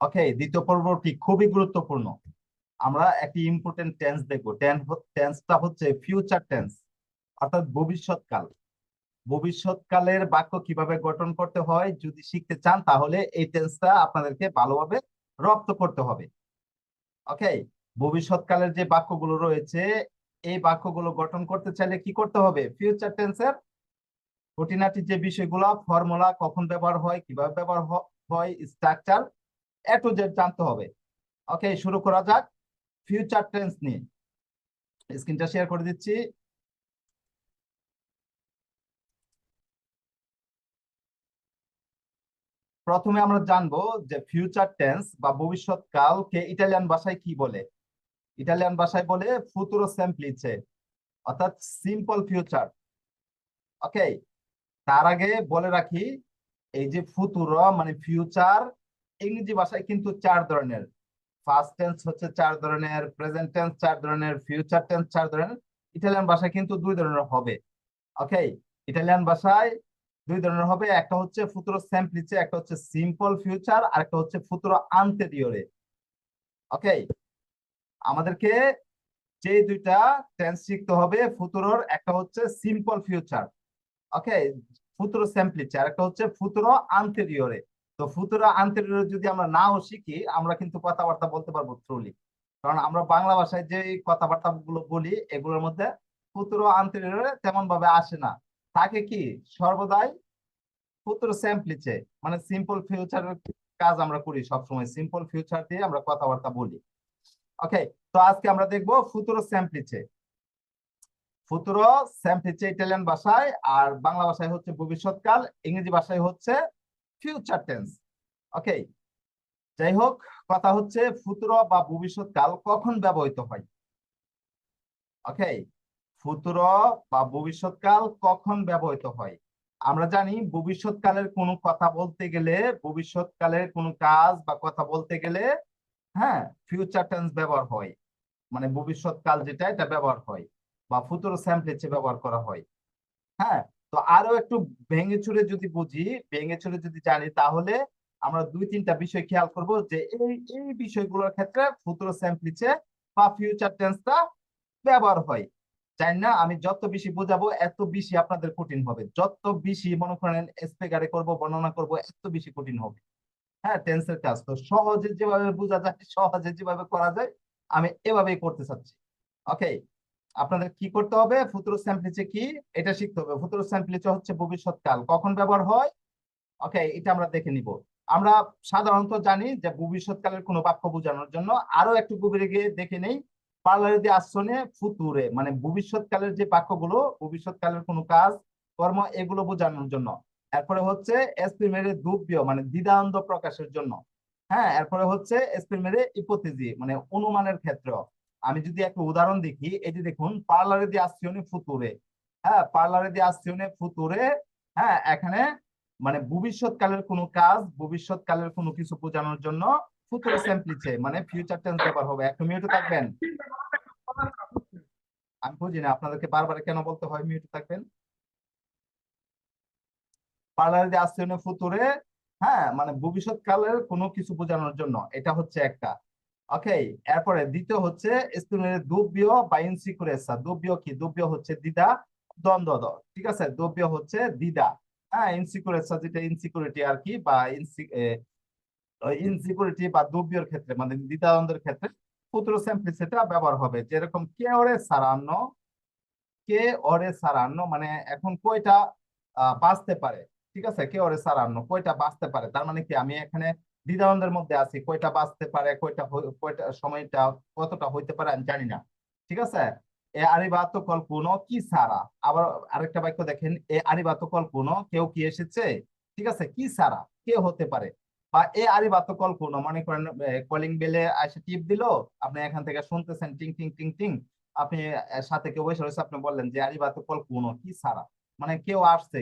ওকে, দ্বিতীয় পর্বটি খুবই গুরুত্বপূর্ণ। আমরা একটি ইম্পর্টেন্ট টেন্স দেখবো। টেন্সটা হচ্ছে ফিউচার টেন্স, অর্থাৎ ভবিষ্যৎকাল। ভবিষ্যৎকালের বাক্য কিভাবে গঠন করতে হয় যদি শিখতে চান, তাহলে এই টেন্সটা আপনাদেরকে ভালোভাবে রপ্ত করতে হবে। ওকে, ভবিষ্যৎকালের যে বাক্যগুলো রয়েছে, এই বাক্যগুলো গঠন করতে চাইলে কি করতে হবে? ফিউচার টেন্সের খুঁটিনাটি যে বিষয়গুলো, ফর্মুলা, কখন ব্যবহার হয়, কিভাবে ব্যবহার হয়, স্ট্রাকচার, এ টু জেড জানতে হবে। ওকে, শুরু করা যাক ফিউচার টেন্স নিয়ে। স্ক্রিনটা শেয়ার করে দিচ্ছি। প্রথমে আমরা জানবো যে ফিউচার টেন্স বা ভবিষ্যৎকালকে ইটালিয়ান ভাষায় কি বলে। ইটালিয়ান ভাষায় বলে ফুতুরো সেমপ্লিসে, অর্থাৎ সিম্পল ফিউচার। ওকে, তার আগে বলে রাখি, এই যে ফুতুরো মানে ফিউচার, ইংরেজি ভাষায় কিন্তু চার ধরনের। ফার্স্ট টেন্স হচ্ছে চার ধরনের, প্রেজেন্ট টেন্স চার ধরনের, ফিউচার টেন্স চার ধরনের। ইটালিয়ান ভাষায় কিন্তু দুই ধরনের হবে। ওকে, ইটালিয়ান ভাষায় দুই ধরনের হবে, একটা হচ্ছে ফুতুরো সেমপ্লিসে, একটা হচ্ছে সিম্পল ফিউচার, আর একটা হচ্ছে ফুতুরো আন্তেরিয়রে। ওকে, আমাদেরকে যে দুইটা টেন্স শিখতে হবে ফুতুরোর, একটা হচ্ছে সিম্পল ফিউচার, ওকে, ফুতুরো সেমপ্লিসে, আর একটা হচ্ছে ফুতুরো আন্তেরিয়রে। তো ফুতুরো আন্তেরিয়রে যদি আমরা নাও শিখি, আমরা কিন্তু কথাবার্তা বলতে পারবো থ্রুলি। কারণ আমরা বাংলা ভাষায় যে কথাবার্তা গুলো বলি, এগুলোর মধ্যে ফুতুরো আন্তেরিয়রে তেমন ভাবে আসে না। থাকে কি, সর্বদাই ফুতুরো সেমপ্লিসে মানে সিম্পল ফিউচারের কাজ আমরা করি সবসময়, সিম্পল ফিউচার দিয়ে আমরা কথাবার্তা বলি। ওকে, তো আজকে আমরা দেখবো ফুতুরো সেমপ্লিসে। ফুতুরো সেমপ্লিসে ইটালিয়ান ভাষায়, আর বাংলা ভাষায় হচ্ছে ভবিষ্যৎকাল, ইংরেজি ভাষায় হচ্ছে ফিউচার টেন্স। ওকে, যাই হোক, কথা হচ্ছে ফুতুরো বা ভবিষ্যৎকাল কখন ব্যবহৃত হয়। ওকে, ফুতুরো বা ভবিষ্যৎকাল কখন ব্যবহৃত হয়। আমরা জানি ভবিষ্যৎকালের কোনো কথা বলতে গেলে, ভবিষ্যৎকালের কোনো কাজ বা কথা বলতে গেলে, হ্যাঁ, ফিউচার টেন্স ব্যবহার হয়। মানে ভবিষ্যৎকাল যেটা, এটা ব্যবহার হয়, বা ফুতুরো সেমপ্লিসে ব্যবহার করা হয়। হ্যাঁ, তো আরো একটু ভেঙে চুরে যদি বুঝি, ভেঙে চুরে যদি জানি, তাহলে আমরা দুই তিনটা বিষয় খেয়াল করব যে এই এই বিষয়গুলোর ক্ষেত্রে ফুতুরো সেমপ্লিসে বা ফিউচার টেন্সটা ব্যবহার হয়। জানি না, আমি যত বেশি বোঝাবো এত বেশি আপনাদের কঠিন হবে, যত বেশি মনে করেন স্পেকারে করব, বর্ণনা করব, এত বেশি কঠিন হবে। হ্যাঁ, টেন্সের কাজ তো সহজে যেভাবে বোঝা যায়, সহজে যেভাবে করা যায়, আমি এভাবেই করতে চাচ্ছি। ওকে, আপনাদের কি করতে হবে? ফুতুরো সেমপ্লিসে কি, এটা শিখতে হবে। ফুতুরো সেমপ্লিসে হচ্ছে ভবিষ্যৎকাল, কখন ব্যবহার হয়। ওকে, এটা আমরা দেখে নিব। আমরা সাধারণত জানি যে ভবিষ্যৎকালের কোনো বাক্য বোঝানোর জন্য আরো একটু গভীরে গিয়ে দেখে নেই। পার্লারে দি আসনে ফুতুরে মানে ভবিষ্যৎকালের যে বাক্যগুলো, ভবিষ্যৎকালের কোনো কাজ, কর্ম, এগুলো বোঝানোর জন্য। এরপরে হচ্ছে এসপ্রিমেরে দুব্য মানে দ্বিধাদ্বন্দ্ব প্রকাশের জন্য। হ্যাঁ, এরপরে হচ্ছে এসপ্রিমেরে ইপোথেসি মানে অনুমানের ক্ষেত্রে। আমি যদি একটা উদাহরণ দেখি, এই যে দেখুন, পার্লারে দি আসনে ফুতুরে। হ্যাঁ, পার্লারে দি আসনে ফুতুরে। হ্যাঁ, এখানে মানে ভবিষ্যৎকালের কোনো কাজ, ভবিষ্যৎকালের কোনো কিছু বোঝানোর জন্য ফুতুরো সেমপ্লিসে মানে ফিউচার টেন্স ব্যবহার হবে। একটু মিউটে থাকবেন, আমি বুঝি না আপনাদেরকে বারবার কেন বলতে হয় মিউটে থাকবেন। পার্লারে যে আসছে ফুতুরে, হ্যাঁ, মানে ভবিষ্যৎকালের কোনো কিছু বোঝানোর জন্য, এটা হচ্ছে একটা। ওকে, এরপরে দ্বিতীয় হচ্ছে স্পিমের দুব্য বা ইনসিকুরেসা। দুব্য কি? দুব্য হচ্ছে দ্বিধা, দ্বন্দ্ব। ঠিক আছে, দুব্য হচ্ছে দ্বিধা। হ্যাঁ, ইনসিকুরেসা যেটা ইনসিকিউরিটি আর কি, বা ইনসিকিউরিটি বা দুব্যর ক্ষেত্রে মানে দ্বিধাদ্বন্দ্বের ক্ষেত্রে ফুতুরো সেমপ্লিসিটা ব্যবহার হবে। যেরকম কে ওরে সারান্ন, কে ওরে সারান্ন মানে এখন কয়টা বাঁচতে পারে। ঠিক আছে, কে ওরে সারান্ন কয়টা বাঁচতে পারে, তার মানে কি আমি এখানে দ্বিধাদ্বন্দ্বের মধ্যে আছি, কয়টা বাঁচতে পারে, কয়টা সময়টা কতটা হইতে পারে আমি জানি না। ঠিক আছে, এ আরিবাতো কল্পনো কি সারা। আবার আরেকটা বাক্য দেখেন, এ আরিবাতো কল্পনো কেউ কি এসেছে। ঠিক আছে, কি সারা কে হতে পারে। বা এ আরিবাতো কল্পনো মনে করেন কলিং বেলে এসে টিপ দিল, আপনি এখান থেকে শুনতেছেন টিং টিং টিং টিং, আপনি সাথে কেউ বসে রয়েছে, আপনি বললেন যে আরিবাতো কল্পনো কি সারা, মানে কেউ আসছে,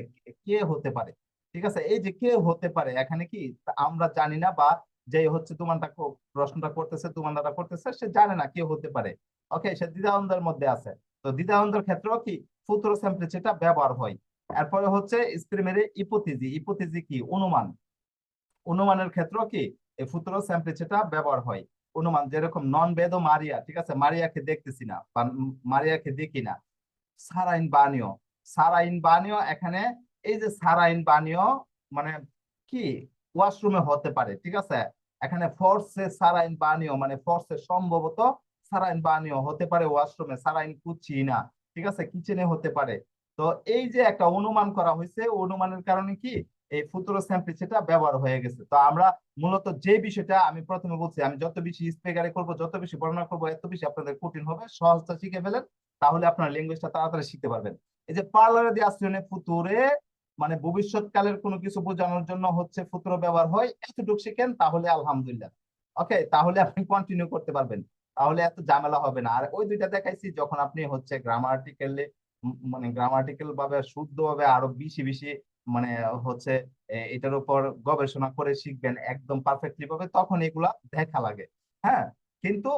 কে হতে পারে। ঠিক আছে, এই যে কে হতে পারে, এখানে কি আমরা জানি না, বা যে হচ্ছে তোমারটা প্রশ্নটা করতেছে, তোমারটা করতেছে, সে জানে না কে হতে পারে। ওকে, সে দ্বিধাদ্বন্দ্বের মধ্যে আছে। তো দ্বিধাদ্বন্দ্বের ক্ষেত্রেও কি ফুতুরো সেমপ্লিসিটা ব্যবহার হয়। এরপরে হচ্ছে স্প্রিমেরে ইপোথিজি। ইপোথিজি কি? অনুমান। অনুমানের ক্ষেত্রেও কি এই ফুতুরো সেমপ্লিসিটা ব্যবহার হয়। অনুমান যেরকম নন বেদো মারিয়া, ঠিক আছে, মারিয়াকে দেখতেছি না বা মারিয়াকে দেখি না। সারাইন বানিও, সারাইন বানিও, এখানে এই যে সারাইন বানিও মানে কি ওয়াশরুমে হতে পারে, ঠিক আছে। এখানে ফোর্সে সারাইন বানিও মানে ফোর্সে সম্ভবত সারাইন বানিও হতে পারে ওয়াশরুমে, সারাইন কুচিনা, ঠিক আছে, কিচেনে হতে পারে। তো এই যে একটা অনুমান করা হয়েছে, অনুমানের কারণে কি এই ফুতুরো সেমপ্লিসিটা ব্যবহার হয়ে গেছে। তো আমরা মূলত যে বিষয়টা আমি প্রথমে বলছি, আমি যত বেশি স্পেকারে করবো, যত বেশি বর্ণনা করবো, এত বেশি আপনাদের কঠিন হবে। সহজটা শিখে ফেলেন, তাহলে আপনার ল্যাঙ্গুয়েজটা তাড়াতাড়ি শিখতে পারবেন। এই যে পার্লারে দিয়ে আসলে ফুতুরে মানে ভবিষ্যৎকালের কোনো কিছু বোঝানোর জন্য হচ্ছে ফুতুরো ব্যবহার হয়, এতটুকু শিখেন তাহলে আলহামদুলিল্লাহ। ওকে, তাহলে আপনি কন্টিনিউ করতে পারবেন, তাহলে এত ঝামেলা হবে না। আর ওই দুইটা দেখাইছি যখন আপনি হচ্ছে গ্রামাটিক্যালি মানে গ্রামাটিক্যাল ভাবে শুদ্ধভাবে আরো বেশি বেশি মানে হচ্ছে এটার উপর গবেষণা করে শিখবেন একদম পারফেক্টলি ভাবে, তখন এগুলা দেখা লাগে। হ্যাঁ, কিন্তু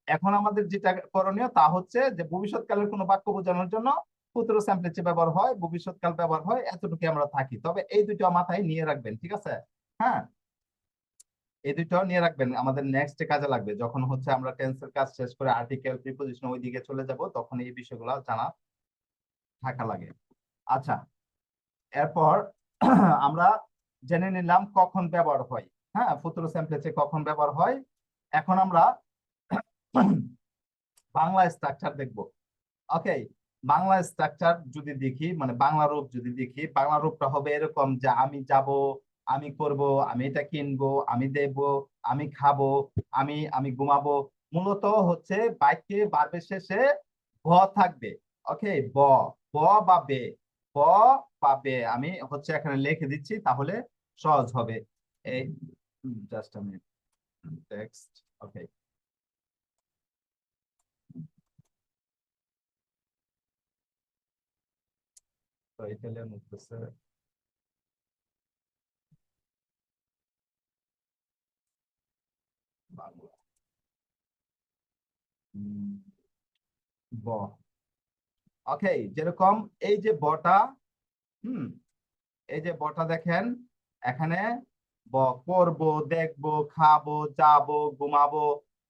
এখন আমাদের যেটা করণীয় তা হচ্ছে যে ভবিষ্যৎকালের কোনো বাক্য বোঝানোর জন্য ফুতুরো স্যাম্পলিচে ব্যবহার হয়, ভবিষ্যৎকাল ব্যবহার হয়, এতটুকু আমরা থাকি। তবে এই দুটো মাথায় নিয়ে রাখবেন, ঠিক আছে। হ্যাঁ, এই দুটো নিয়ে রাখবেন, আমাদের নেক্সট কাজে লাগবে। যখন হচ্ছে আমরা টেন্সের কাজ শেষ করে আর্টিকেল প্রিপোজিশন ওই দিকে চলে যাব, তখন এই বিষয়গুলো জানা থাকা লাগে। আচ্ছা, এরপর আমরা জেনে নিলাম কখন ব্যবহার হয়। হ্যাঁ, ফুতুরো স্যাম্পলিচে কখন ব্যবহার হয়। এখন আমরা বাংলা স্ট্রাকচার দেখব। ওকে, বাংলা স্ট্রাকচার যদি দেখি মানে বাংলা রূপ যদি দেখি, বাংলা রূপটা হবে এরকম যে আমি যাব, আমি করব, আমি এটা কিনবো, আমি দেব, আমি খাবো, আমি আমি ঘুমাবো। মূলত হচ্ছে বাক্যে বাক্যের শেষে ব থাকবে। ওকে, ব, ব বা বে, ব বা বে আমি হচ্ছে এখানে লিখে দিচ্ছি, তাহলে সহজ হবে। এই জাস্ট আমি টেক্সট। ওকে, তো ইটালিয়ান উঠতেছে বাংলা। ব, ওকে, যেরকম এই যে বটা, হুম, এই যে বটা দেখেন এখানে ব, করবো, দেখবো, খাবো, যাবো, ঘুমাবো।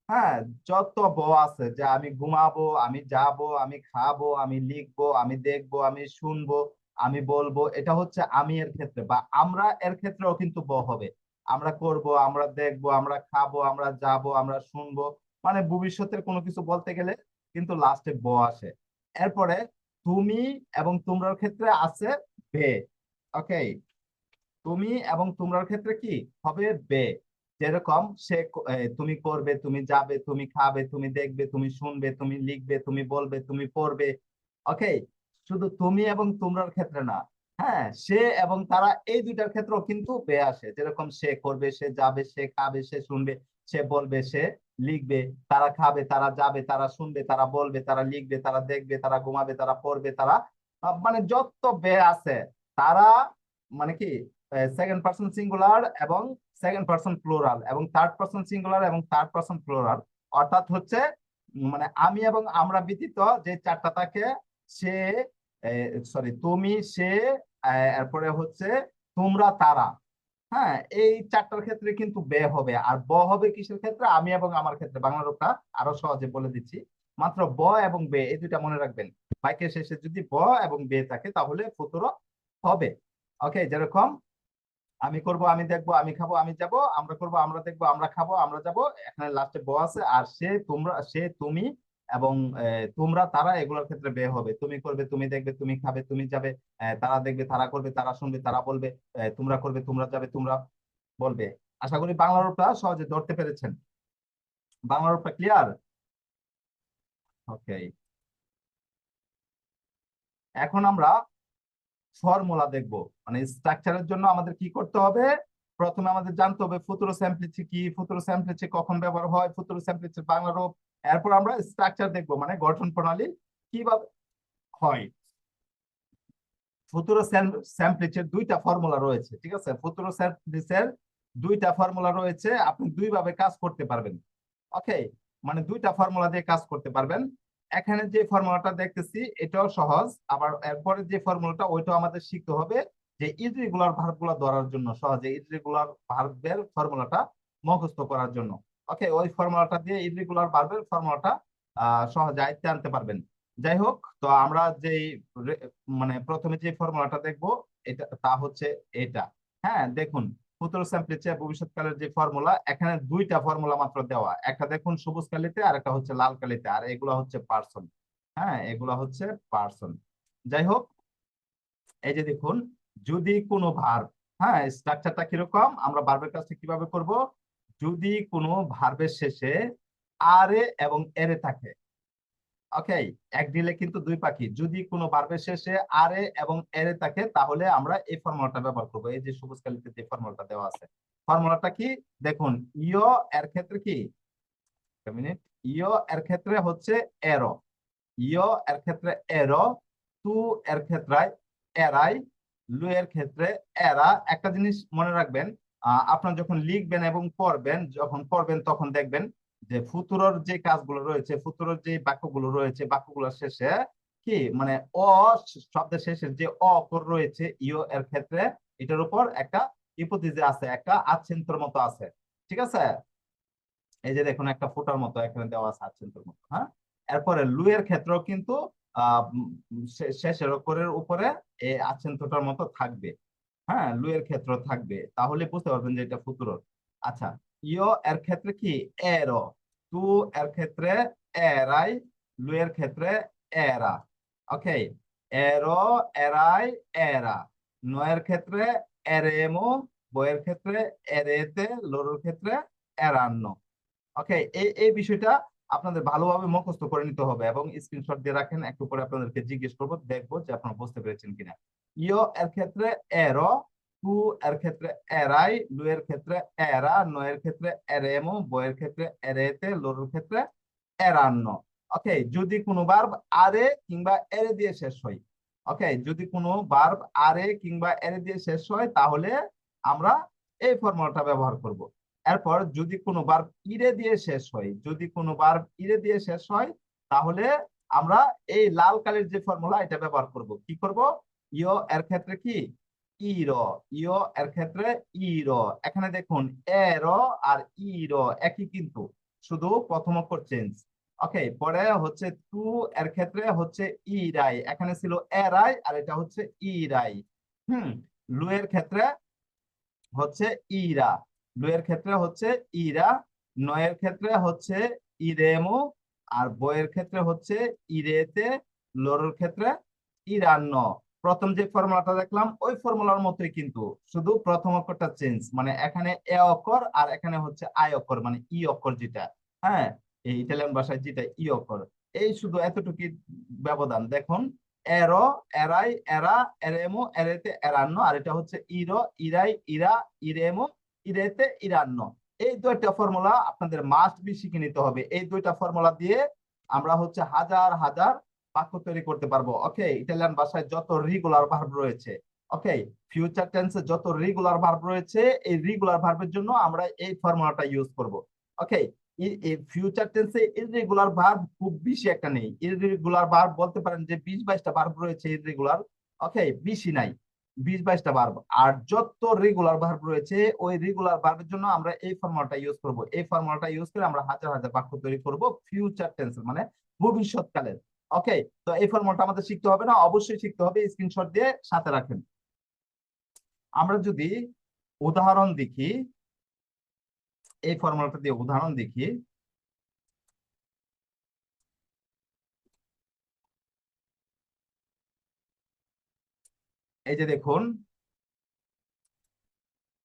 হ্যাঁ, যত ব আছে, যে আমি ঘুমাবো, আমি যাব, আমি খাবো, আমি লিখবো, আমি দেখবো, আমি শুনবো, আমি বলবো, এটা হচ্ছে আমি এর ক্ষেত্রে বা আমরা এর ক্ষেত্রেও কিন্তু ব হবে। আমরা করব, আমরা দেখবো, আমরা খাবো, আমরা যাব, আমরা শুনবো, মানে ভবিষ্যতের কোনো কিছু বলতে গেলে কিন্তু লাস্টে ব আসে। এরপরে তুমি এবং তোমরার ক্ষেত্রে আছে বে। ওকে, তুমি এবং তোমরার ক্ষেত্রে কি হবে বে। যেরকম তুমি করবে, তুমি যাবে, তুমি খাবে, তুমি দেখবে, তুমি শুনবে, তুমি লিখবে, তুমি বলবে, তুমি পড়বে। ওকে, শুধু তুমি এবং তোমরার ক্ষেত্রে না, হ্যাঁ, সে এবং তারা এই দুইটার ক্ষেত্রেও কিন্তু বে আসে। যেরকম সে করবে, সে যাবে, সে খাবে, সে শুনবে, সে বলবে, সে লিখবে, তারা খাবে, তারা যাবে, তারা শুনবে, তারা বলবে, তারা লিখবে, তারা দেখবে, তারা ঘুমাবে, তারা পড়বে, তারা মানে যত বে আছে তারা মানে কি সেকেন্ড পার্সন সিঙ্গুলার এবং সেকেন্ড পার্সন প্লুরাল এবং থার্ড পার্সন সিঙ্গুলার এবং থার্ড পার্সন প্লুরাল। অর্থাৎ হচ্ছে মানে আমি এবং আমরা ব্যতীত যে চারটা থাকে, সে, সরি, তুমি, সে, এরপরে হচ্ছে তোমরা, তারা। হ্যাঁ, এই চারটার ক্ষেত্রে কিন্তু বে হবে। আর ব হবে কিসের ক্ষেত্রে? আমি এবং আমার ক্ষেত্রে। বাংলা রূপটা আরো সহজে বলে দিচ্ছি, মাত্র ব এবং বে এই দুইটা মনে রাখবেন। বাক্যের শেষে যদি ব এবং বে থাকে তাহলে ফুতুরো হবে। ওকে, যেরকম আমি করব, আমি দেখবো, আমি খাবো, আমি যাব, আমরা করব, আমরা দেখবো, আমরা খাবো, আমরা যাব, এখানে লাস্টে ব আছে। আর সে, তোমরা, সে, তুমি এবং তোমরা, তারা, এগুলোর ক্ষেত্রে বে হবে। তুমি করবে, তুমি দেখবে, তুমি খাবে, তুমি যাবে, তারা দেখবে, তারা করবে, তারা শুনবে, তারা বলবে, তোমরা করবে, তোমরা যাবে, তোমরা বলবে। আশা করি বাংলা রূপটা সহজে ধরতে পেরেছেন। বাংলা রূপটা ক্লিয়ার? ওকে, এখন আমরা ফর্মুলা দেখব। মানে স্ট্রাকচারের জন্য আমাদের কি করতে হবে? প্রথমে আমাদের জানতে হবে ফুতুরো স্যাম্পলিচে কি, ফুতুরো স্যাম্পলিচে কখন ব্যবহার হয়, ফুতুরো স্যাম্পলিচের বাংলা রূপ। এরপর আমরা স্ট্রাকচার দেখব, মানে গঠন প্রণালী কিভাবে হয়। ফুতুরো স্যাম্পলিচের দুইটা ফর্মুলা রয়েছে, ঠিক আছে। ফুতুরো স্যাম্পলিচের দুইটা ফর্মুলা রয়েছে, আপনি দুই ভাবে কাজ করতে পারবেন। ওকে, মানে দুইটা ফর্মুলা দিয়ে কাজ করতে পারবেন। এখানে যে ফর্মুলাটা দেখতেছি এটাও সহজ, আবার এরপরে যে ফর্মুলাটা ওইটাও আমাদের শিখতে হবে, যে ইররেগুলার ভার্ব গুলা ধরার জন্য সহজে ইররেগুলার ভার্বের ফর্মুলাটা মুখস্থ করার জন্য। ওকে, ওই ফর্মুলাটা দিয়ে ইররেগুলার ভার্বের ফর্মুলাটা সহজে আয়ত্তে আনতে পারবেন। যাই হোক, তো আমরা যেই মানে প্রথমে যে ফর্মুলাটা দেখবো এটা তা হচ্ছে এটা। হ্যাঁ, দেখুন ফুতুর সিম্পলিতে ভবিষ্যৎকালের যে ফর্মুলা, এখানে দুইটা ফর্মুলা মাত্র দেওয়া, একটা দেখুন সবুজ কালিতে আর একটা হচ্ছে লাল কালিতে, আর এগুলা হচ্ছে পার্সন। হ্যাঁ, এগুলা হচ্ছে পার্সন। যাই হোক, এই যে দেখুন, যদি কোনো ভার্ব, হ্যাঁ স্ট্রাকচারটা কিরকম, আমরা ভার্বের কাজটা কিভাবে করব, যদি কোনো ভার্বের শেষে আরে এবং এরে থাকে। ওকে, এক ঢিলে কিন্তু দুই পাখি, যদি কোনো ভার্বের শেষে আরে এবং এরে থাকে তাহলে আমরা এই ফর্মুলাটা ব্যবহার করব। এই যে সবুজ কালিতে যে ফর্মুলাটা দেওয়া আছে, ফর্মুলাটা কি দেখুন, ইও এর ক্ষেত্রে কি, একটা মিনিট, ইও এর ক্ষেত্রে হচ্ছে এরো, ইও এর ক্ষেত্রে এরো, তু এর ক্ষেত্রে এরাই, লু এর ক্ষেত্রে এরা। একটা জিনিস মনে রাখবেন, আপনার যখন লিখবেন এবং পড়বেন, যখন পড়বেন তখন দেখবেন যে ফুতুরর যে কাজগুলো রয়েছে, ফুতুরর যে বাক্যগুলো রয়েছে, বাক্যগুলোর শেষে কি মানে অ শব্দের শেষের যে অ অক্ষর রয়েছে ইও এর ক্ষেত্রে, এটার উপর একটা ইপোথিসে আছে, একটা আচ্ছেন্তর মতো আছে। ঠিক আছে, এই যে দেখুন একটা ফুটার মতো এখানে দেওয়া আছে আচ্ছেন্তর মতো। হ্যাঁ, এরপরে লু এর ক্ষেত্রেও কিন্তু শেষের অক্ষরের উপরে এই আচ্ছেন্তটার মতো থাকবে। হ্যাঁ, লু এর ক্ষেত্র থাকবে, তাহলে বুঝতে পারবেন যে এটা ফুতুরর। আচ্ছা, ইও এর ক্ষেত্রে কি এরো, তু এর ক্ষেত্রে এরাই, লু এর ক্ষেত্রে এরা। ওকে, এরো, এরাই, এরা। ন এর ক্ষেত্রে এরেমো, বয়ের ক্ষেত্রে এরেতে, লোর ক্ষেত্রে এরান্ন। ওকে, এই এই বিষয়টা আপনাদের ভালোভাবে মুখস্থ করে নিতে হবে এবং স্ক্রিনশট দিয়ে রাখেন, একটু পরে আপনাদেরকে জিজ্ঞেস করবো, দেখবো যে আপনারা বুঝতে পেরেছেন কিনা। ইও এর ক্ষেত্রে এরো, টু এর ক্ষেত্রে এরাই, লু এর ক্ষেত্রে এরা, ন এর ক্ষেত্রে এরেমো, বয়ের ক্ষেত্রে এরেতে, লোর ক্ষেত্রে এরান্ন। ওকে, যদি কোনো ভার্ব আরে কিংবা এরে দিয়ে শেষ হয়, ওকে যদি কোনো ভার্ব আরে কিংবা এরে দিয়ে শেষ হয় তাহলে আমরা এই ফর্মুলাটা ব্যবহার করব। এরপর যদি কোনো ভার্ব ইরে দিয়ে শেষ হয়, যদি কোনো ভার্ব ইরে দিয়ে শেষ হয় তাহলে আমরা এই লাল কালির যে ফর্মুলা এটা ব্যবহার করব। কি করব, ইও এর ক্ষেত্রে কি ইর, ইও এর ক্ষেত্রে ইর। এখানে দেখুন এর আর ইর একই কিন্তু, শুধু প্রথম অক্ষর চেঞ্জ। ওকে, পরে হচ্ছে টু এর ক্ষেত্রে হচ্ছে ইরাই, এখানে ছিল এরাই আর এটা হচ্ছে ইরাই। লু এর ক্ষেত্রে হচ্ছে ইরা, লু এর ক্ষেত্রে হচ্ছে ইরা, নয়ের ক্ষেত্রে হচ্ছে ইরেমো, আর বয়ের ক্ষেত্রে হচ্ছে ইরেতে, লোরের ক্ষেত্রে ইরান্ন। প্রথম যে ফর্মুলাটা দেখলাম ওই ফর্মুলার মতোই কিন্তু, শুধু প্রথম অক্ষরটা চেঞ্জ, মানে এখানে এ অক্ষর আর এখানে হচ্ছে আই অক্ষর, মানে ই অক্ষর যেটা, হ্যাঁ এই ইটালিয়ান ভাষায় যেটা ই অক্ষর, এই শুধু এতটুকু ব্যবধান। দেখুন এরো, এরাই, এরা, এরেমো, এরেতে, এরান্ন, আর এটা হচ্ছে ইরো, ইরাই, ইরা, ইরেমো, ইরেতে, ইরান্ন। এই দুইটা ফর্মুলা আপনাদের মাস্ট বি শিখে নিতে হবে। এই দুইটা ফর্মুলা দিয়ে আমরা হচ্ছে হাজার হাজার বাক্য তৈরি করতে পারবো। ওকে, ইটালিয়ান ভাষায় যত রিগুলার ভার্ব রয়েছে, ওকে ফিউচার টেন্সে যত রিগুলার ভার্ব রয়েছে, এই রিগুলার ভার্বের জন্য আমরা এই ফর্মুলাটা ইউজ করব। ওকে, ফিউচার টেন্সে ইররেগুলার ভার্ব খুব বেশি একটা নেই। ইররেগুলার ভার্ব বলতে পারেন যে 20-22টা ভার্ব রয়েছে ইররেগুলার। ওকে, বেশি নাই, 20-22টা ভার্ব। আর যত রেগুলার ভার্ব রয়েছে ওই রেগুলার ভার্বের জন্য আমরা এই ফর্মুলাটা ইউজ করব। এই ফর্মুলাটা ইউজ করে আমরা হাজার হাজার বাক্য তৈরি করব ফিউচার টেন্স মানে ভবিষ্যৎকালের। ওকে, তো এই ফর্মুলাটা আমাদের শিখতে হবে না, অবশ্যই শিখতে হবে, স্ক্রিনশট দিয়ে সাথে রাখেন। আমরা যদি উদাহরণ দেখি, এই ফর্মুলাটা দিয়ে উদাহরণ দেখি, এই যে দেখুন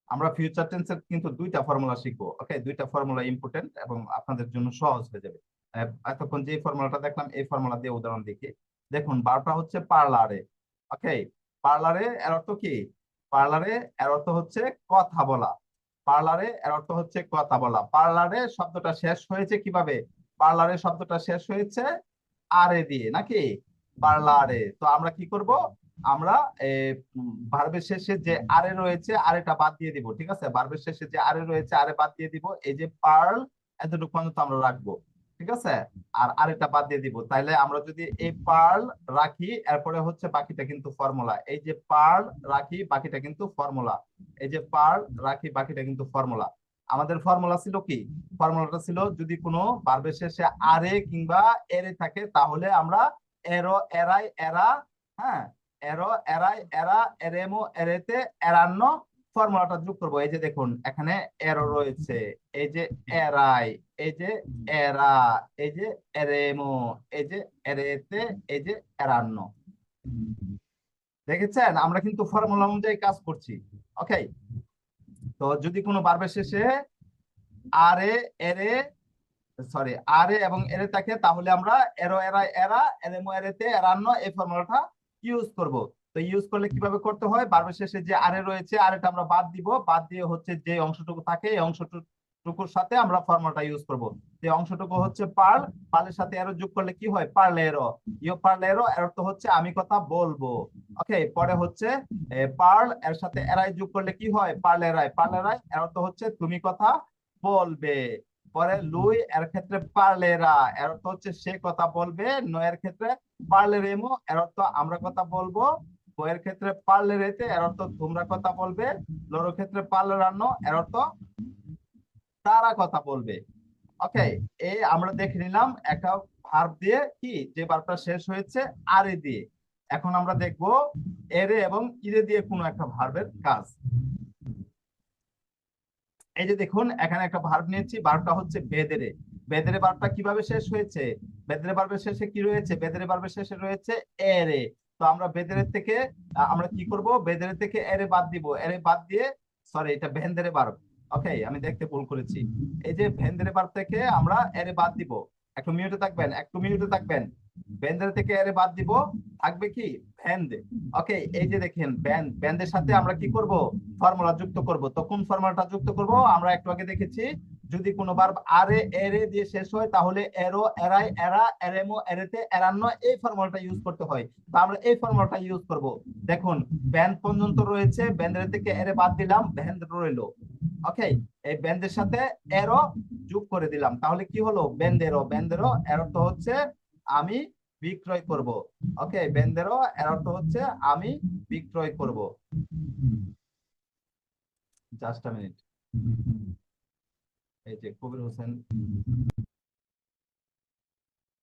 আমরা ফিউচার টেন্সের কিন্তু দুইটা ফর্মুলা শিখবো। ওকে, দুইটা ফর্মুলা ইম্পর্টেন্ট এবং আপনাদের জন্য সহজ হয়ে যাবে। এতক্ষণ যে ফর্মুলাটা দেখলাম এই ফর্মুলা দিয়ে উদাহরণ দেখি। দেখুন বারটা হচ্ছে পার্লারে। ওকে, পার্লারে এর অর্থ কি, পার্লারে এর অর্থ হচ্ছে কথা বলা, পার্লারে এর অর্থ হচ্ছে কথা বলা। পার্লারে শব্দটা শেষ হয়েছে কিভাবে, পার্লারে শব্দটা শেষ হয়েছে আরে দিয়ে নাকি, পার্লারে। তো আমরা কি করব, আমরা ভার্বের শেষে যে আরে রয়েছে আরেটা বাদ দিয়ে দিব। ঠিক আছে, ভার্বের শেষে যে আরে রয়েছে আরে বাদ দিয়ে দিব, এই যে পার্ল এতটুকু পর্যন্ত আমরা রাখবো। ঠিক আছে, আর আরেটা বাদ দিয়ে দিব। তাইলে আমরা যদি এই পার্ল রাখি এরপরে হচ্ছে বাকিটা কিন্তু ফর্মুলা, এই যে পার্ল রাখি বাকিটা কিন্তু ফর্মুলা, এই যে পার্ল রাখি বাকিটা কিন্তু ফর্মুলা। আমাদের ফর্মুলা ছিল কি? ফর্মুলাটা ছিল যদি কোনো ভার্বের শেষে আরে কিংবা এরে থাকে তাহলে আমরা এরো, এরাই, এরা, হ্যাঁ, এরো, এরাই, এরা, এরেমো, এরেতে, এরান্ন ফর্মুলাটা যোগ করবো। এই যে দেখুন এখানে এরো রয়েছে, এই যে এরাই, এই যে এরা, এই যে এরেমো, এই যে এরেতে, এই যে এরান্ন। দেখেছেন আমরা কিন্তু ফর্মুলা অনুযায়ী কাজ করছি। ওকে, তো যদি কোনো ভার্বের শেষে আরে, এরে, সরি আরে এবং এরে থাকে তাহলে আমরা এরো, এরা, এরা, এরেমো, এরেতে, এরান্ন এই ফর্মুলাটা ইউজ করব। তো ইউজ করলে কিভাবে করতে হয়? ভার্বের শেষে যে আরে রয়েছে আরেটা আমরা বাদ দিব, বাদ দিয়ে হচ্ছে যে অংশটুকু থাকে এই অংশটুকুর সাথে আমরা ফর্মুলাটা ইউজ করব। যে অংশটুকু হচ্ছে পার্ল, পার্লের সাথে এরো যোগ করলে কি হয়? পার্লেরো। ইও পার্লেরো, এর অর্থ হচ্ছে আমি কথা বলবো। ওকে, পরে হচ্ছে পার্ল এর সাথে এরাই যোগ করলে কি হয়? পার্লেরাই, পার্লেরাই এর অর্থ হচ্ছে তুমি কথা বলবে। পরে লুই এর ক্ষেত্রে পার্লেরা, এর অর্থ হচ্ছে সে কথা বলবে। নয়ের ক্ষেত্রে পার্লেরেমো, এর অর্থ আমরা কথা বলবো। বইয়ের ক্ষেত্রে পার্লেরেতে, এর অর্থ তোমরা কথা বলবে। লোর ক্ষেত্রে পার্লেরানো, এর অর্থ তারা কথা বলবে। ওকে, এই আমরা দেখে নিলাম একটা ভার্ব দিয়ে কি, যে ভার্বটা শেষ হয়েছে আরে দিয়ে। এখন আমরা দেখব এরে এবং ইরে দিয়ে কোনো একটা ভার্বের কাজ। এই যে দেখুন এখানে একটা ভার্ব নিয়েছি, ভার্বটা হচ্ছে বেদেরে। বেদেরে ভার্বটা কিভাবে শেষ হয়েছে? বেদেরে ভার্বের শেষে কি রয়েছে? বেদেরে ভার্বের শেষে রয়েছে এরে। তো আমরা বেদেরে থেকে আমরা কি করব? বেদেরে থেকে এরে বাদ দিব, এরে বাদ দিয়ে, সরি এটা ভেন্দেরে ভার্ব। ওকে, আমি দেখতে ভুল করেছি। এই যে ভেন্দেরে ভার্ব থেকে আমরা এরে বাদ দিব। একটু মিউটে থাকবেন, একটু মিউটে থাকবেন। ভেন্দেরে থেকে এরে বাদ দিব, থাকবে কি? ভেন্দে। ওকে, এই যে দেখেন ব্যান্ডের সাথে আমরা কি করব? ফর্মুলা যুক্ত করব। তো কোন ফর্মুলাটা যুক্ত করব? আমরা একটু আগে দেখেছি যদি কোনো ভার্ব আরে, এরে দিয়ে শেষ হয় তাহলে এরো, এরাই, এরা, এরেমো, এরেতে, এরান্ন এই ফর্মুলাটা ইউজ করতে হয়। তো আমরা এই ফর্মুলাটা ইউজ করব। দেখুন ব্যান্ড পর্যন্ত রয়েছে, ব্যান্ডের থেকে এরে বাদ দিলাম, ব্যান্ড রইলো। ওকে, এই ব্যান্ডের সাথে এরো যোগ করে দিলাম, তাহলে কি হলো? ব্যান্ডেরো। ব্যান্ডেরো এর অর্থ হচ্ছে আমি বিক্রয় করব। ওকে, ব্যান্ডেরো এর অর্থ হচ্ছে আমি বিক্রয় করব। Just a minute. এই যে কবির হোসেন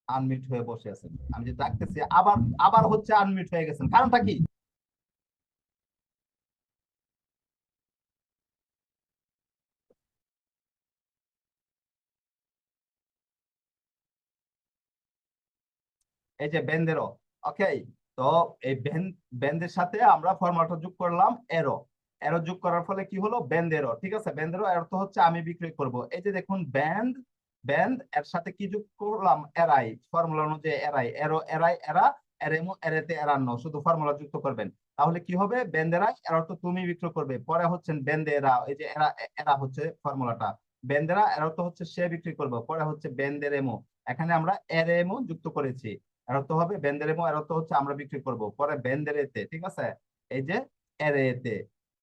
আনমিউট হয়ে বসে আছেন, আমি যে ডাকতেছি আবার আবার হচ্ছে আনমিউট হয়ে গেছেন, কারণটা কি? এই যে বেন্দেরো। ওকে, তো এই বেন্দের সাথে আমরা ফরম্যাটটা যোগ করলাম এরো। এরো যোগ করার ফলে কি হলো? বেন্দেরো। ঠিক আছে, বেন্দেরো এর অর্থ হচ্ছে আমি বিক্রি করব। এই যে দেখুন ব্যান্ড, ব্যান্ড এর সাথে কি যোগ করলাম? এরাই, ফর্মুলা অনুযায়ী এরাই, এরো, এরাই, এরা, এরেমো, এরেতে, এরান্ন, শুধু ফর্মুলা যুক্ত করবেন। তাহলে কি হবে? বেন্দেরাই এর অর্থ তুমি বিক্রি করবে। পরে হচ্ছেন বেন্দেরা, এই যে এরা, এরা হচ্ছে ফর্মুলাটা। বেন্দেরা এর অর্থ হচ্ছে সে বিক্রি করবে। পরে হচ্ছে বেন্দেরেমো, এখানে আমরা এরেমো যুক্ত করেছি। এর অর্থ হবে বেন্দেরেমো, এর অর্থ হচ্ছে আমরা বিক্রি করব। পরে বেন্দেরেতে, ঠিক আছে, এই যে এরেতে,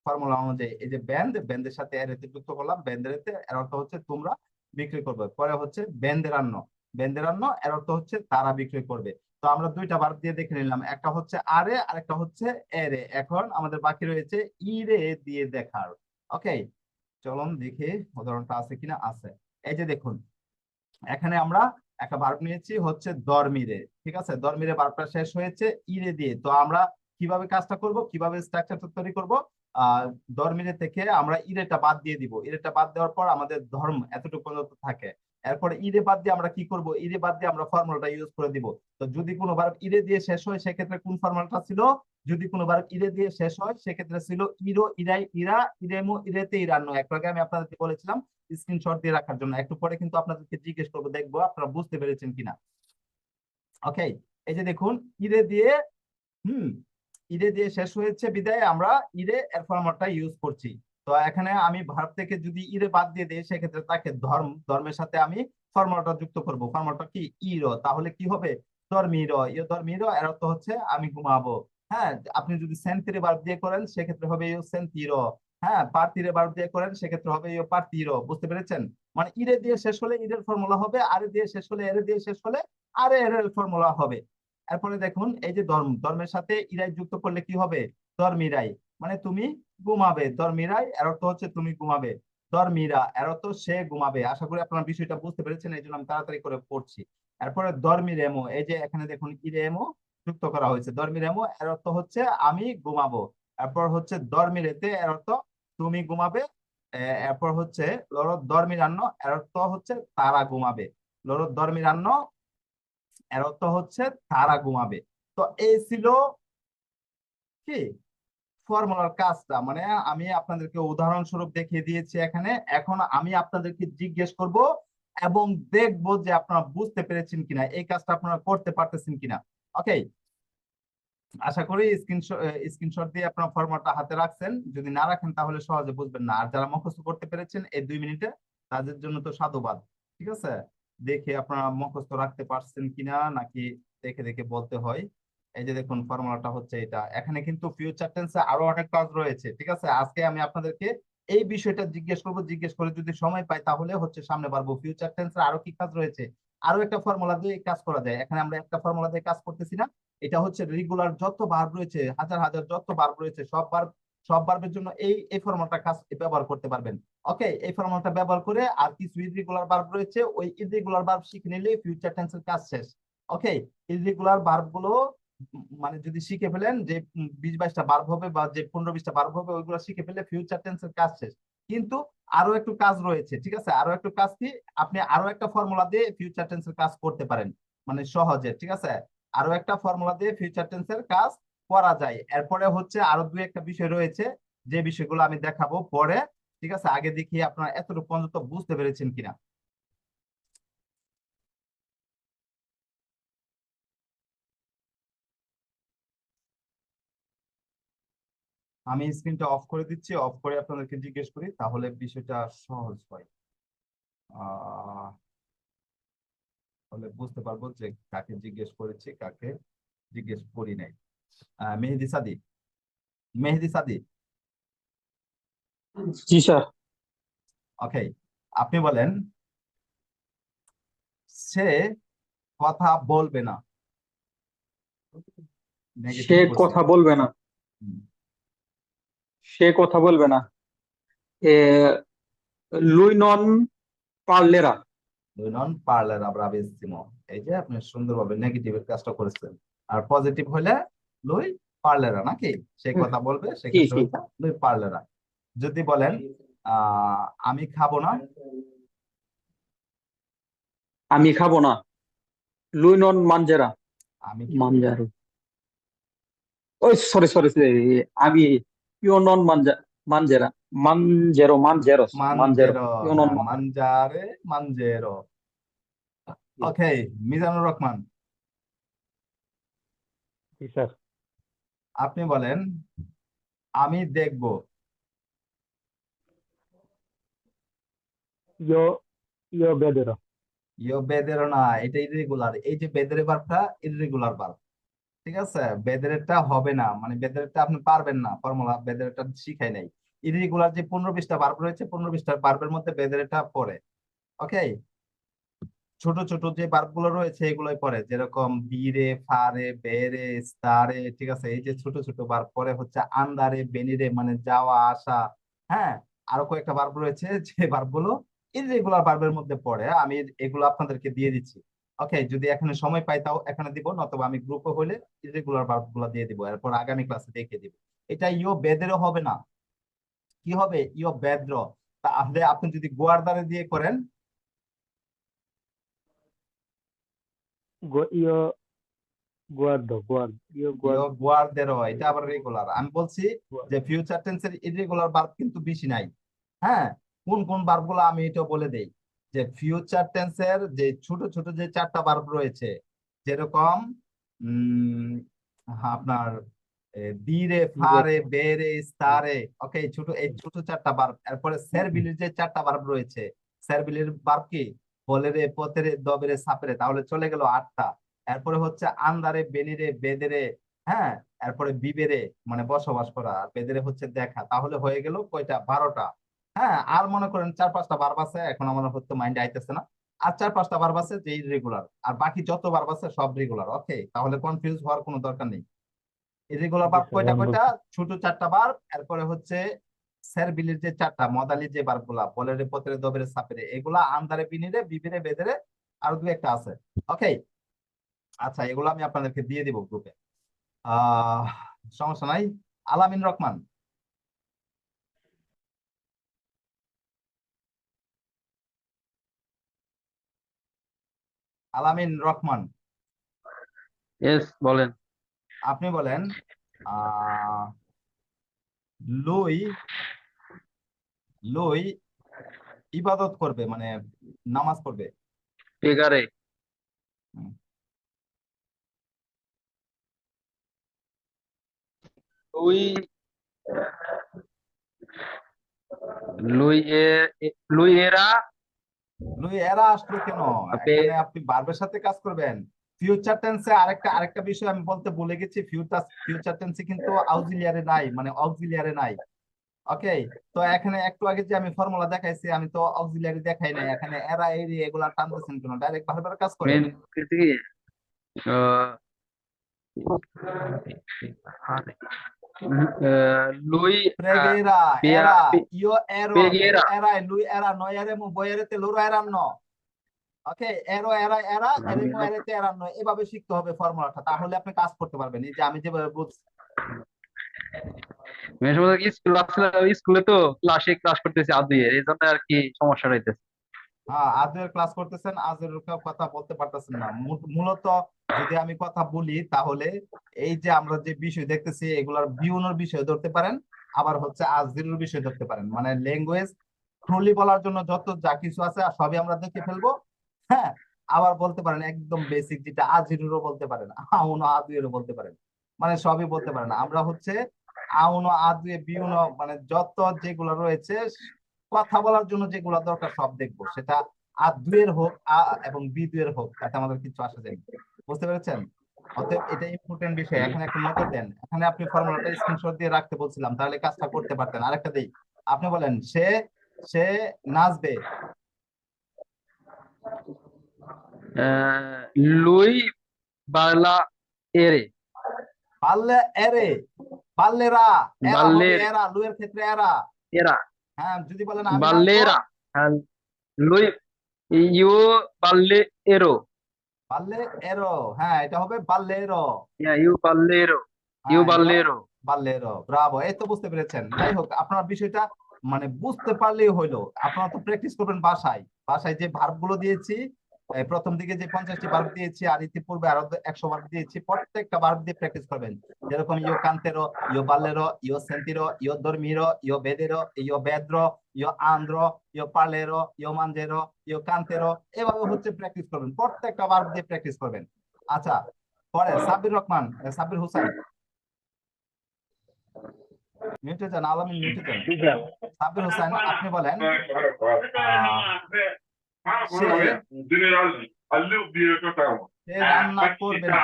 ফর্মুলা অনুযায়ী এই যে ব্যান্ড, ব্যান্ডের সাথে এরেতে যুক্ত করলাম, বেন্দেরেতে এর অর্থ হচ্ছে তোমরা বিক্রি করবে। পরে হচ্ছে বেন্দেরান্ন, বেন্দেরান্ন এর অর্থ হচ্ছে তারা বিক্রি করবে। তো আমরা দুইটা ভার্ব দিয়ে দেখে নিলাম, একটা হচ্ছে আরে আর একটা হচ্ছে এরে। এখন আমাদের বাকি রয়েছে ইরে দিয়ে দেখার। ওকে, চলুন দেখি উদাহরণটা আছে কিনা। আছে, এই যে দেখুন এখানে আমরা একটা ভার্ব নিয়েছি হচ্ছে দরমিরে। ঠিক আছে, দরমিরে ভার্বটা শেষ হয়েছে ইরে দিয়ে। তো আমরা কিভাবে কাজটা করব, কিভাবে স্ট্রাকচারটা তৈরি করব? আহ দরমিরে থেকে আমরা ইরেটা বাদ দিয়ে দিব। ইরেটা বাদ দেওয়ার পর আমাদের ধর্ম এতটুকু পর্যন্ত থাকে। এরপরে ইরে বাদ দিয়ে আমরা কি করব? ইরে বাদ দিয়ে আমরা ফর্মুলাটা ইউজ করে দিব। তো যদি কোনো ভার্ব ইরে দিয়ে শেষ হয় সেক্ষেত্রে কোন ফর্মুলাটা ছিল? যদি কোনো ভার্ব ইরে দিয়ে শেষ হয় সেক্ষেত্রে ছিল ইরো, ইরাই, ইরা, ইরেমো, ইরেতে, ইরান্ন। একটু আগে আমি আপনাদেরকে বলেছিলাম স্ক্রিনশট দিয়ে রাখার জন্য। একটু পরে কিন্তু আপনাদেরকে জিজ্ঞেস করবো, দেখবো আপনারা বুঝতে পেরেছেন কিনা। ওকে, এই যে দেখুন ইরে দিয়ে, হুম, ইরে দিয়ে শেষ হয়েছে বিদায় আমরা ইরে এর ফর্মুলাটা ইউজ করছি। তো এখানে আমি ভার্ব থেকে যদি ইরে বাদ দিয়ে দিই সেক্ষেত্রে তাকে ধর্মের সাথে আমি ফর্মুলাটা যুক্ত করব। ফর্মুলাটা কি? ইরো। তাহলে কি হবে? ধর্মিরো, ইয় ধর্মিরো এর অর্থ হচ্ছে আমি ঘুমাবো। হ্যাঁ, আপনি যদি সেন্তিরে ভার্ব দিয়ে করেন সেক্ষেত্রে হবে ইয় সেন্তিরো। হ্যাঁ, পার্তিরে ভার্ব দিয়ে করেন সেক্ষেত্রে হবে ইয় পার্তিরো। বুঝতে পেরেছেন? মানে ইরে দিয়ে শেষ হলে ইরের ফর্মুলা হবে, আরে দিয়ে শেষ হলে, এরে দিয়ে শেষ হলে আরে এর ফর্মুলা হবে। এরপরে দেখুন এই যে ধর্মের সাথে ইরাই যুক্ত করলে কি হবে? ধর্মিরাই, মানে তুমি ঘুমাবে। ধর্মিরাই এর অর্থ হচ্ছে তুমি ঘুমাবে। দরমিরা এর অর্থ সে ঘুমাবে। আশা করি আপনারা বিষয়টা বুঝতে পেরেছেন, এই জন্য আমি তাড়াতাড়ি করে পড়ছি। এরপরে দরমিরেমো, এই যে এখানে দেখুন ইরেমো যুক্ত করা হয়েছে। দরমিরেমো এর অর্থ হচ্ছে আমি ঘুমাবো। এরপর হচ্ছে দরমিরেতে এর অর্থ তুমি ঘুমাবে। এরপর হচ্ছে লরদ দরমিরান্ন এর অর্থ হচ্ছে তারা ঘুমাবে। লরদ দরমিরান্ন এর অর্থ হচ্ছে তারা ঘুমাবে। তো এই ছিল কি ফর্মুলার কাজটা, মানে আমি আপনাদেরকে উদাহরণস্বরূপ দেখিয়ে দিয়েছি এখানে। এখন আমি আপনাদেরকে জিজ্ঞেস করব এবং দেখব যে আপনারা বুঝতে পেরেছেন কিনা, এই কাজটা আপনারা করতে পারতেছেন কিনা। ওকে, আশা করি স্ক্রিনশট দিয়ে আপনারা ফর্মুলাটা হাতে রাখছেন। যদি না রাখেন তাহলে সহজে বুঝবেন না। আর যারা মুখস্থ করতে পেরেছেন এই 2 মিনিটে, তাদের জন্য তো সাধুবাদ। ঠিক আছে, দেখে আপনারা মুখস্থ রাখতে পারছেন কিনা নাকি দেখে দেখে বলতে হয়। এই যে দেখুন ফর্মুলাটা হচ্ছে এটা। এখানে কিন্তু ফিউচার টেন্সে আরো অনেক কাজ রয়েছে। ঠিক আছে, আজকে আমি আপনাদেরকে এই বিষয়টা জিজ্ঞেস করব, জিজ্ঞেস করে যদি সময় পাই তাহলে হচ্ছে সামনে পারবো। ফিউচার টেন্সে আরো কি কাজ রয়েছে, আরো একটা ফর্মুলা দিয়ে কাজ করা যায়। এখানে আমরা একটা ফর্মুলা দিয়ে কাজ করতেছি না, এটা হচ্ছে রেগুলার যত ভার্ব রয়েছে, হাজার হাজার যত ভার্ব রয়েছে, সব ভার্বের জন্য এই এই ফর্মুলাটা কাজ ব্যবহার করতে পারবেন। ওকে, এই ফর্মুলাটা ব্যবহার করে আর কিছু ইররেগুলার ভার্ব রয়েছে, ওই ইররেগুলার ভার্ব শিখে নিলে ফিউচার টেন্সের কাজ শেষ। ওকে, ইররেগুলার ভার্ব গুলো মানে যদি শিখে ফেলেন, যে 20-22টা ভার্ব হবে বা যে 15-20টা ভার্ব হবে, ওইগুলো শিখে ফেললে ফিউচার টেন্সের কাজ শেষ। কিন্তু আরো একটু কাজ রয়েছে। ঠিক আছে, আরো একটু কাজ কি, আপনি আরো একটা ফর্মুলা দিয়ে ফিউচার টেন্সের কাজ করতে পারেন, মানে সহজে। ঠিক আছে, আরো একটা ফর্মুলা দিয়ে ফিউচার টেন্সের কাজ করা যায়। এরপরে হচ্ছে আরো 2-একটা বিষয় রয়েছে, যে বিষয়গুলো আমি দেখাবো পরে। ঠিক আছে, আগে দেখি আপনারা এতটুকু পর্যন্ত বুঝতে পেরেছেন কিনা। আমি স্ক্রিনটা অফ করে দিচ্ছি, অফ করে আপনাদেরকে জিজ্ঞেস করি, তাহলে বিষয়টা সহজ হয়। আহ তাহলে বুঝতে পারবো যে কাকে জিজ্ঞেস করেছি, কাকে জিজ্ঞেস করি নাই। মেহেদি সাদি, মেহেদি সাদি। জি স্যার। ওকে, আপনি বলেন সে কথা বলবে না। সে নেগেটিভ করছি। কথা বলবে না। হুম, সে কথা বলবে না। এ লুই নন পারলেরা। দুই নন পার্লার ব্রাভিসিমো। এই যে আপনি সুন্দরভাবে নেগেটিভের কাজটা করেছেন। আর পজিটিভ হলে লুই পার্লেরা নাকি, সে কথা বলবে, জি সেক্ষেত্রে জি। হচ্ছে লুই পার্লেরা। যদি বলেন আমি খাবো না। আমি খাবো না। লুই নন মানজেরা। আমি কি করবো? মানজারো। ওই সরি সরি সরি। আমি ইউ নন মানজেরা। মানজেরোস মানজেরো। মানজেরো, ইউ নন হ্যাঁ মানজারে, মানজেরো। ওকে, মিজানুর রহমান, জি স্যার। আপনি বলেন আমি দেখবো। ইয়ো ইয়ো বেদেরো। ইয়ো বেদেরো না, এটা ইরেগুলার। এই যে বেদের ভার্বটা ইরেগুলার ভার্ব। ঠিক আছে, বেদেরটা হবে না, মানে বেদেরটা আপনি পারবেন না, ফর্মুলা বেদেরটা শিখাই নাই। ইরেগুলার যে 15-20টা ভার্ব রয়েছে, 15-20টা ভার্বের মধ্যে বেদেরটা পড়ে। ওকে, ছোট ছোট যে ভার্ব গুলো রয়েছে এগুলোই পড়ে, যেরকম বিরে, ফারে, বেরে, স্তারে। ঠিক আছে, এই যে ছোট ছোট ভার্ব পরে হচ্ছে আন্দারে, বেনিরে, মানে যাওয়া আসা। হ্যাঁ, আরো কয়েকটা ভার্ব রয়েছে যে ভার্ব গুলো ইররেগুলার ভার্বের মধ্যে পড়ে। আমি এগুলো আপনাদেরকে দিয়ে দিচ্ছি। ওকে, যদি এখানে সময় পাই তাও এখানে দিব, নতুবা আমি গ্রুপে হলে ইররেগুলার ভার্ব গুলো দিয়ে দিব, এরপর আগামী ক্লাসে দেখিয়ে দিব। এটা ইও বেদেরও হবে না, কি হবে, ইও বেদ্র। তাহলে আপনি যদি গোয়ার্দারে দিয়ে করেন, ইয়ো গুয়ার্দো গুয়ার্দ ইয়ো ইও গুয়ার্দ। গুয়ার্দেরো, এটা আবার রেগুলার। আমি বলছি যে ফিউচার টেন্সের ইরেগুলার ভার্ব কিন্তু বেশি নাই। হ্যাঁ, কোন কোন ভার্ব গুলো আমি এটা বলে দেই। যে ফিউচার টেন্সের যে ছোট ছোট যে 4টা ভার্ব রয়েছে, যেরকম আপনার দিরে, ফারে, বেরে, স্তারে। ওকে, এই ছোট 4টা ভার্ব। এরপরে সেরবিলির যে 4টা ভার্ব রয়েছে, সেরবিলির ভার্ব কি, বলেরে, পতেরে, দবেরে, সাপেরে, তাহলে চলে গেল 8টা। এরপরে হচ্ছে আন্দারে, বেনিরে, বেদেরে। হ্যাঁ, এরপরে বিবেরে মানে বসবাস করা, আর বেদেরে হচ্ছে দেখা, তাহলে হয়ে গেল কয়টা, 12টা। হ্যাঁ, আর মনে করেন 4-5টা ভার্ব আছে, এখন আমার হয়তো মাইন্ডে আইতেছে না। আর 4-5টা ভার্ব আছে যে রেগুলার, আর বাকি যত ভার্ব আছে সব রেগুলার। ওকে, তাহলে কনফিউজ হওয়ার কোনো দরকার নেই। ইরেগুলার জি ভার্ব স্যার কয়টা এখন কয়টা, বুঝছি। ছোট 4টা ভার্ব, এরপরে হচ্ছে সেরবিলির যে চারটা মদালি যে বারগুলা বলেরে পতরে দবেরে সাপেরে এগুলা আন্দারে বিনিরে বিবিরে বেদেরে আর দু একটা আছে। ওকে, আচ্ছা এগুলো আমি আপনাদেরকে দিয়ে দিব গ্রুপে, আহ সমস্যা নাই। আলামিন রহমান, আলামিন রহমান, এস বলেন। আপনি বলেন আহ লুই লুই ইবাদত করবে মানে নামাজ পড়বে। পেগারে। হুম, লুই লুই এ লুই এরা লুই এরা আসলো কেন? এখানে আপনি ভার্বের সাথে কাজ করবেন। ফিউচার টেন্সে আরেকটা বিষয় আমি বলতে ভুলে গেছি, ফিউচার টেন্সে কিন্তু অক্সিলিয়ারি নাই, মানে অক্সিলিয়ারি নাই। ওকে, তো এখানে একটু আগে যে আমি ফর্মুলা দেখাইছি আমি তো অক্সিলিয়ারি দেখাই নাই, এখানে এরা এরি এগুলা টানতেছেন কেন? ডাইরেক্ট ভার্বের কাজ করেন। মেন কি লুই প্রেগেরা পেয়া এরা ইও এরো ইও পেগেরা। এরাই লুই এরা নয় এরে মু বইয়েরেতে লুরো এরান ন। ওকে, এরো এরা এরা এরেমু এরেতে এরান নয়, এভাবে শিখতে হবে ফর্মুলাটা, তাহলে আপনি কাজ করতে পারবেন। এই যে আমি যেভাবে বলছি। মেন সময় স্কুল আসলে স্কুলে তো ক্লাস করতেছি আদুয়ে এই জন্য আর কি সমস্যা রইতেছে। হ্যাঁ, আজের ক্লাস করতেছেন, আজের কথা বলতে পারতেছেন না। মূলত যদি আমি কথা বলি তাহলে এই যে আমরা যে বিষয় দেখতেছি এগুলার বিউনোর বিষয় ধরতে পারেন, আবার হচ্ছে আজিরুর বিষয় ধরতে পারেন, মানে ল্যাঙ্গুয়েজ ট্রুলি বলার জন্য যত যা কিছু আছে আর সবই আমরা দেখে ফেলবো। হ্যাঁ, আবার বলতে পারেন একদম বেসিক যেটা আজিরুরও বলতে পারেন, আউনো আদুয়েরও বলতে পারেন, মানে সবই বলতে পারেন। আমরা হচ্ছে আউনো আদুয়ে বিউনো মানে যত যেগুলো রয়েছে কথা বলার জন্য যেগুলো দরকার সব দেখবো, সেটা আ দুয়ের হোক এবং বি দুয়ের হোক, তাতে আমাদের কিছু আসা যায় না। বুঝতে পেরেছেন? অতএব এটা ইম্পর্টেন্ট বিষয়, এখানে একটু নজর দেন। এখানে আপনি ফর্মুলাটা স্ক্রিনশট দিয়ে রাখতে বলছিলাম, তাহলে কাজটা করতে পারতেন। আরেকটা দেই, আপনি বলেন সে সে নাচবে। লুই বালা এরে। পারলে এরে, পারলেরা, এরা হবে বাল্লের এরা, লুয়ের ক্ষেত্রে এরা। এরা হ্যাঁ, যদি বলেন আমি নাচবো, বাল্লেরা। লুই ইউ বাল্লে এরো। পারলে এরো, হ্যাঁ এটা হবে বাল্লেরো। ইউ বাল্লেরো। ইউ হ্যাঁ ইয়ো বাল্লেরো। বাল্লেরো, ব্রাভো, এই তো বুঝতে পেরেছেন। যাই হোক, আপনার বিষয়টা মানে বুঝতে পারলেই হইলো। আপনারা তো প্র্যাকটিস করবেন বাসায়, বাসায় যে ভার্ব গুলো দিয়েছি, এই প্রথম দিকে যে 50টি ভার্ব দিয়েছি আর ইতিপূর্বে আরো 100 ভার্ব দিয়েছি, প্রত্যেকটা ভার্ব দিয়ে প্র্যাকটিস করবেন। যেরকম ইয়ো কান্তেরো, ইয়ো বাল্লেরো, ইয়ো সেন্তিরো, ইয়ো দর্মিরো, ইয়ো বেদেরো, ইয়ো বেদ্রো, ইয়ো আন্দ্রো, ইয়ো পার্লেরো, ইয়ো মানজেরো, ইয়ো কান্তেরো, এভাবে হচ্ছে প্র্যাকটিস করবেন, প্রত্যেকটা ভার্ব দিয়ে প্র্যাকটিস করবেন। আচ্ছা, পরে সাব্বির রহমান, সাব্বির হোসেন, মিউটে যান, আলামিন মিউটে যান। সাব্বির হোসেন, আপনি বলেন আহ সে সে রান্না করবে না।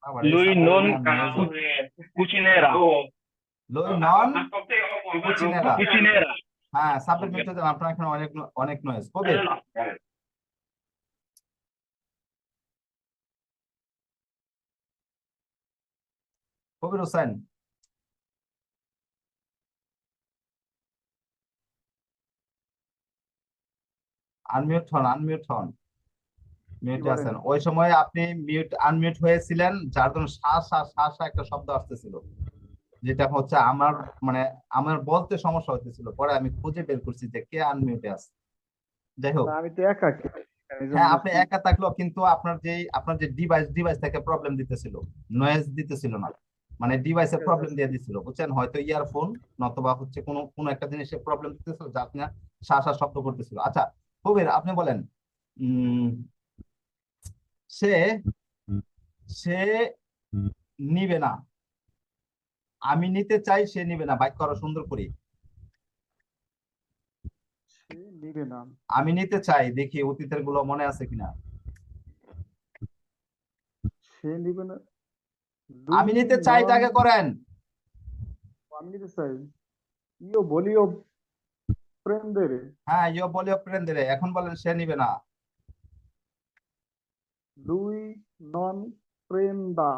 বাবারে, Lui সাব্বিরের non মিয়া noise হচ্ছে। cucinera. লই নন কুচিনেরা। Cucinera. হ্যাঁ, সাব্বির মিউটে যান, আপনার এখানে অনেক অনেক নয়েজ। কবির, কবির হোসেন, আনমিউট হন, আনমিউট হন, মিউটে আছেন। ওই সময় আপনি আনমিউট হয়েছিলেন, যার জন্য শা শা শা শা একটা শব্দ আসতেছিল, যেটা হচ্ছে আমার মানে আমার বলতে সমস্যা হতেছিল, পরে আমি খুঁজে বের করছি যে কে আনমিউটে আছে। যাই হোক, না, আমি তো একা এই হ্যাঁ জন্য আপনি একা থাকলেও কিন্তু আপনার যে ডিভাইস থেকে প্রবলেম দিতেছিল, নয়েজ দিতেছিল না, মানে ডিভাইসে প্রবলেম দিয়ে দিছিল, বুঝছেন? হয়তো ইয়ারফোন নতুবা হচ্ছে কোনো কোনো একটা জিনিসের প্রবলেম দিতেছিল, যা আপনি শা শা শব্দ করতেছিল। আচ্ছা কবির, আপনি বলেন উম সে সে নিবে না। আমি নিতে চাই, সে নিবে না, বাক্য আরো সুন্দর করি। সে নিবে না। আমি নিতে চাই, দেখি অতীতের গুলো মনে আছে কিনা। সে নিবে না। আমি lui নিতে non, চাইটাকে করেন। আমি নিতে চাই। io voglio prendere. হ্যাঁ, ইয়ো বলিও প্রেন্দেরে, এখন বলেন সে নিবে না। lui non prenda.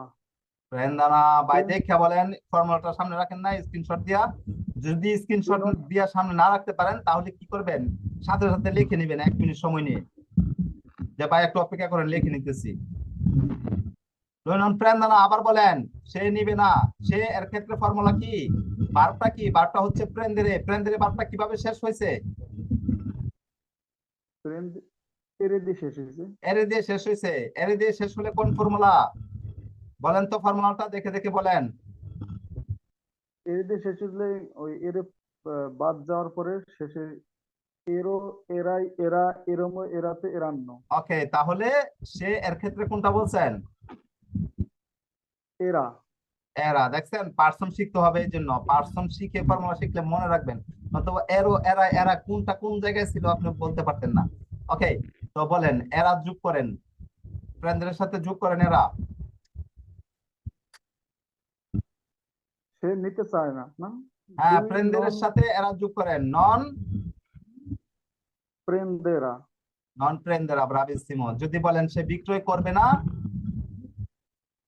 প্রেমদানা ভাই প্রেম দেখে বলেন, ফর্মুলাটা সামনে রাখেন না স্ক্রিনশট দিয়া? যদি স্ক্রিনশট প্রেরণ দিয়া সামনে না রাখতে পারেন তাহলে কি করবেন, সাথে সাথে লিখে নেবেন 1 মিনিট সময় নিয়ে, যে ভাই একটু অপেক্ষা করেন লিখে নিতেছি। প্রেমদানা আবার বলেন, সে নিবে না, সে এর ক্ষেত্রে ফর্মুলা কি, ভার্বটা কি, ভার্বটা হচ্ছে প্রেন্দেরে। প্রেন্দেরে ভার্বটা কিভাবে শেষ হয়েছে? প্রেম এরে দিয়ে শেষ হয়েছে। এরে দিয়ে শেষ হয়েছে। এরে দিয়ে শেষ হলে কোন ফর্মুলা বলেন তো, ফর্মুলাটা দেখে দেখে বলেন। এরে দিয়ে শেষ হলে ওই এরে বাদ যাওয়ার পরে শেষে এরো, এরাই, এরা, এরমো, এরাতে, এরান্ন। ওকে, তাহলে সে এর ক্ষেত্রে কোনটা বলছেন? এরা। এরা। দেখছেন, পার্সন শিখতে হবে, এই জন্য পার্সন শিখে ফর্মুলা শিখলে মনে রাখবেন, অথবা এরো, এরা, এরা কোনটা কোন জায়গায় ছিল আপনি বলতে পারতেন না। ওকে, তো বলেন, এরা যোগ করেন, ফ্রেন্ডের সাথে যোগ করেন এরা। সে নিতে চায় না, না? হ্যাঁ, দুই ফ্রেন্ডের নন সাথে এরা যোগ করেন, নন প্রেন্দেরা। নন ফ্রেন্ডেরা ব্রাভিসিমো। যদি বলেন সে বিক্রয় করবে না,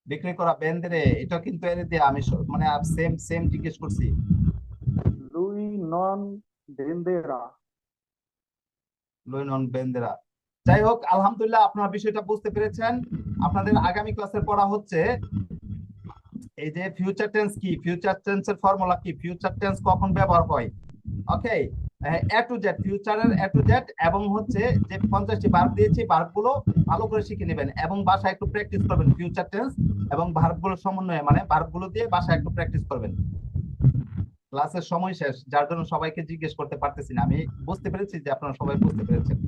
বিক্রয় করা বেন্দেরে, এটা কিন্তু এর দিয়ে আমি মানে সেম সেম জিজ্ঞেস করছি। লুই নন ভেন্দেরা। লুই নন বেন্দেরা। যাই হোক, আলহামদুলিল্লাহ আপনারা বিষয়টা বুঝতে পেরেছেন। আপনাদের আগামী ক্লাসে পড়া হচ্ছে এই যে ফিউচার টেন্স কি, ফিউচার টেন্সের ফর্মুলা কি, ফিউচার টেন্স কখন ব্যবহার হয়। ওকে, এ to Z, ফিউচারের A to Z, এবং হচ্ছে যে 50টি ভার্ব দিয়েছি, ভার্ব গুলো ভালো করে শিখে নেবেন এবং বাসায় একটু প্র্যাকটিস করবেন। ফিউচার টেন্স এবং ভার্ব গুলোর সমন্বয়ে, মানে ভার্ব গুলো দিয়ে বাসায় একটু প্র্যাকটিস করবেন। ক্লাসের সময় শেষ, যার জন্য সবাইকে জিজ্ঞেস করতে পারতেছি না। আমি বুঝতে পেরেছি যে আপনারা সবাই বুঝতে পেরেছেন।